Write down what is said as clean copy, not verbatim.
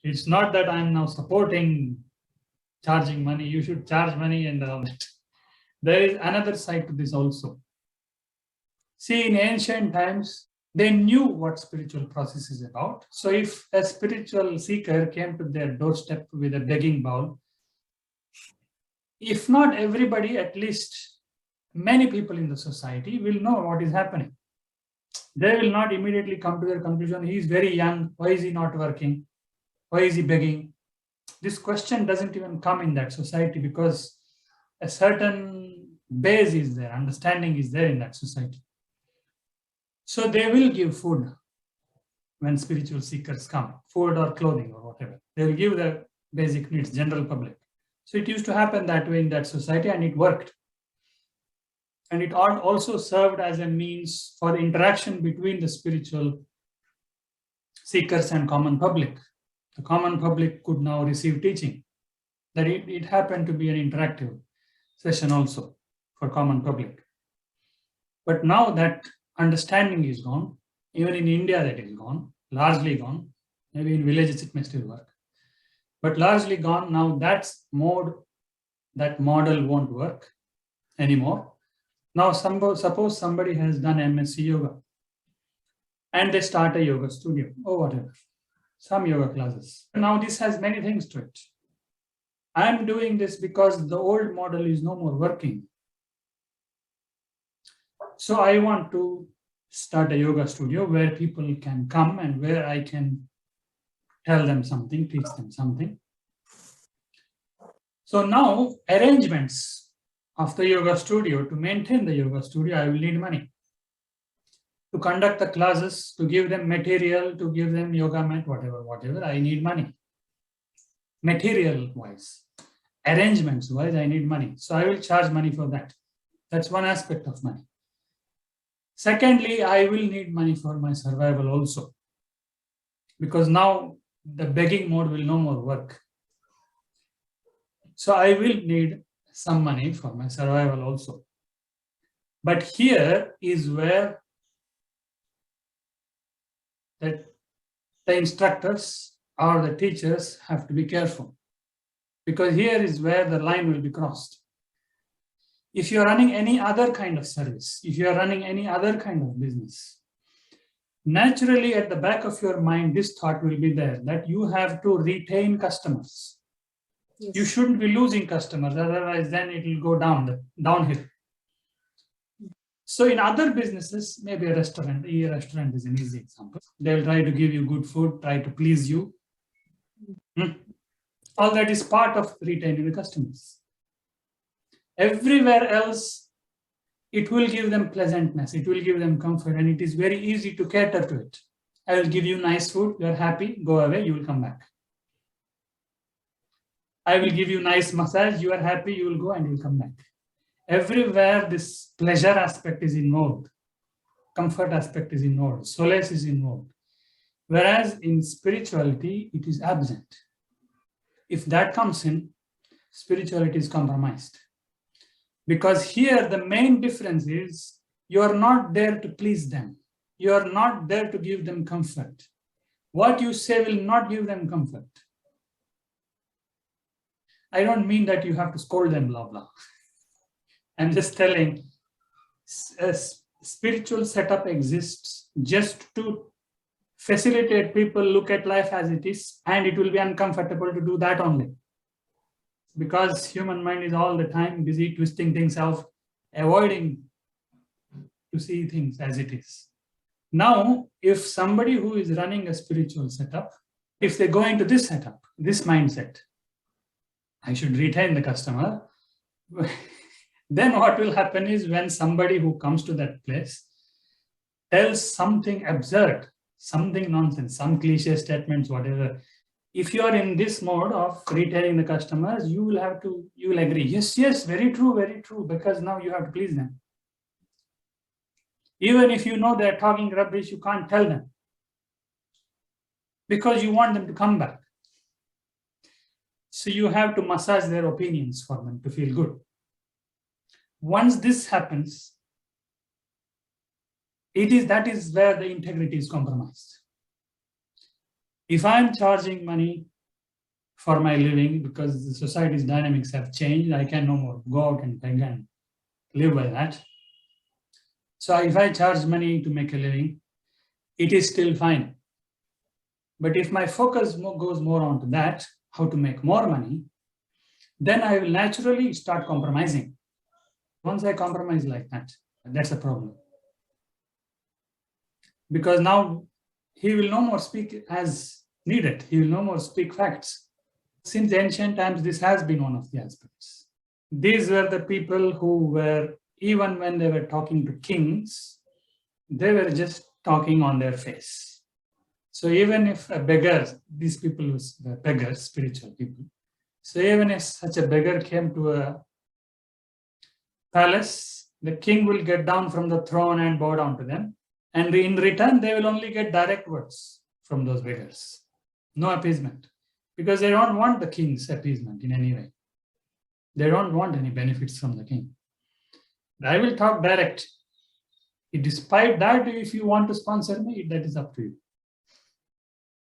It's not that I'm now supporting charging money. You should charge money and all that. There is another side to this also. See, in ancient times, they knew what spiritual process is about. So if a spiritual seeker came to their doorstep with a begging bowl, if not everybody, at least many people in the society will know what is happening. They will not immediately come to their conclusion, he is very young, why is he not working? Why is he begging? This question doesn't even come in that society because a certain base is there, understanding is there in that society. So they will give food when spiritual seekers come, food or clothing or whatever. They will give the basic needs, general public. So it used to happen that way in that society and it worked. And it also served as a means for interaction between the spiritual seekers and common public. The common public could now receive teaching. That it happened to be an interactive session also for common public. But now that understanding is gone, even in India that is gone, largely gone. Maybe in villages it may still work. But largely gone, now that model won't work anymore. Now suppose somebody has done MSc Yoga and they start a yoga studio or whatever, some yoga classes. Now this has many things to it. I'm doing this because the old model is no more working. So I want to start a yoga studio where people can come and where I can tell them something, teach them something. So now arrangements of the yoga studio, to maintain the yoga studio, I will need money. To conduct the classes, to give them material, to give them yoga mat, whatever, I need money. Material wise, arrangements wise, I need money. So I will charge money for that. That's one aspect of money. Secondly, I will need money for my survival also. Because now the begging mode will no more work. So I will need some money for my survival also. But here is where the instructors or the teachers have to be careful. Because here is where the line will be crossed. If you are running any other kind of service, if you are running any other kind of business, naturally at the back of your mind, this thought will be there that you have to retain customers. Yes. You shouldn't be losing customers, otherwise then it will go downhill. So in other businesses, maybe a restaurant is an easy example. They'll try to give you good food, try to please you. All that is part of retaining the customers. Everywhere else, it will give them pleasantness, it will give them comfort, and it is very easy to cater to it. I will give you nice food, you're happy, go away, you will come back. I will give you nice massage, you are happy, you will go and you will come back. Everywhere this pleasure aspect is involved, comfort aspect is involved, solace is involved. Whereas in spirituality, it is absent. If that comes in, spirituality is compromised. Because here the main difference is you are not there to please them. You are not there to give them comfort. What you say will not give them comfort. I don't mean that you have to scold them, blah, blah. I'm just telling, a spiritual setup exists just to facilitate people look at life as it is, and it will be uncomfortable to do that only. Because human mind is all the time busy twisting things out, avoiding to see things as it is. Now, if somebody who is running a spiritual setup, if they go into this setup, this mindset, I should retain the customer, then what will happen is when somebody who comes to that place tells something absurd, something nonsense, some cliche statements, whatever, if you are in this mode of retaining the customers, you will agree, yes, very true, because now you have to please them. Even if you know they're talking rubbish, you can't tell them because you want them to come back. So you have to massage their opinions for them to feel good. Once this happens, that is where the integrity is compromised. If I'm charging money for my living because the society's dynamics have changed, I can no more go out and beg and live by that. So if I charge money to make a living, it is still fine. But if my focus goes more onto that, how to make more money, then I will naturally start compromising. Once I compromise like that, that's a problem. Because now he will no more speak as needed. He will no more speak facts. Since ancient times, this has been one of the aspects. These were the people who were, even when they were talking to kings, they were just talking on their face. So even if a beggar, these people were beggars, spiritual people. So even if such a beggar came to a palace, the king will get down from the throne and bow down to them. And in return, they will only get direct words from those beggars. No appeasement. Because they don't want the king's appeasement in any way. They don't want any benefits from the king. I will talk direct. Despite that, if you want to sponsor me, that is up to you.